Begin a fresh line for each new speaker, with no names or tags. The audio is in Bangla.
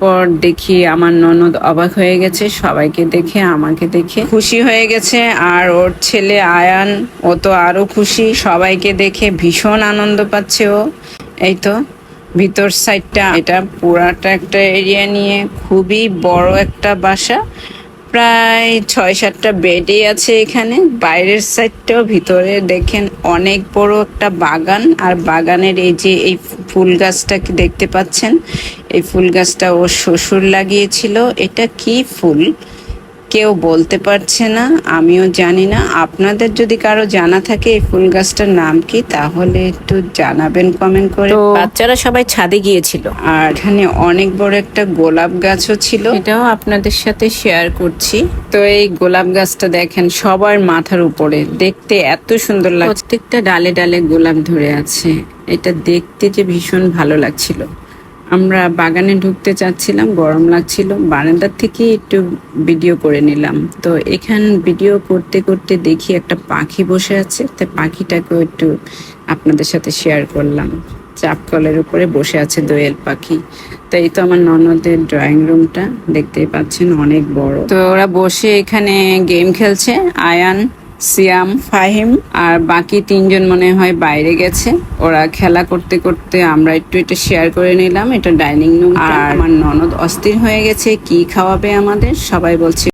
পর দেখি আমার ননদ অবাক হয়ে গেছে, সবাইকে দেখে, আমাকে দেখে খুশি হয়ে গেছে। আর ওর ছেলে আয়ান, ও তো আরো খুশি, সবাইকে দেখে ভীষণ আনন্দ পাচ্ছে ও। এই তো ভিতর সাইডটা, এটা পুরাটা একটা এরিয়া নিয়ে খুবই বড় একটা বাসা, প্রায় 6-7টা বেডই আছে এখানে। বাইরের সাইডটাও, ভিতরে দেখেন অনেক বড় একটা বাগান। আর বাগানের এই যে এই ফুল গাছটা কি দেখতে পাচ্ছেন, এই ফুল গাছটা ওর শ্বশুর লাগিয়েছিল। এটা কি ফুল কেউ বলতে পারছে না, আমিও জানি না। আপনাদের যদি কারো জানা থাকে এই ফুল গাছটার নাম কি, তাহলে একটু জানাবেন কমেন্ট করে। তো বাচ্চারা সবাই ছাদে গিয়েছিল, আর এখানে অনেক বড় একটা গোলাপ গাছও ছিল, এটাও আপনাদের সাথে শেয়ার করছি। তো এই গোলাপ গাছটা দেখেন সবার মাথার উপরে, দেখতে এত সুন্দর লাগছে, প্রত্যেকটা ডালে ডালে গোলাপ ধরে আছে। এটা দেখতে যে ভীষণ ভালো লাগছিল। আমরা বাগানে ঢুকতে চাচ্ছিলাম, গরম লাগছিল, বারান্দার থেকে একটু ভিডিও করে নিলাম। তো এখান ভিডিও করতে করতে দেখি একটা পাখি বসে আছে, তাই পাখিটাকেও একটু আপনাদের সাথে শেয়ার করলাম। চাপকলের উপরে বসে আছে দোয়েল পাখি। তো এই তো আমার ননদের ড্রয়িং রুমটা, দেখতেই পাচ্ছেন অনেক বড়। তো ওরা বসে এখানে গেম খেলছে, আয়ান, সিয়াম, ফাহিম, আর বাকি 3জন মনে হয় বাইরে গেছে। ওরা খেলা করতে করতে আমরা একটু এটা শেয়ার করে নিলাম। এটা ডাইনিং রুম। আর আমার ননদ অস্থির হয়ে গেছে, কি খাওয়াবে আমাদের, সবাই বলছে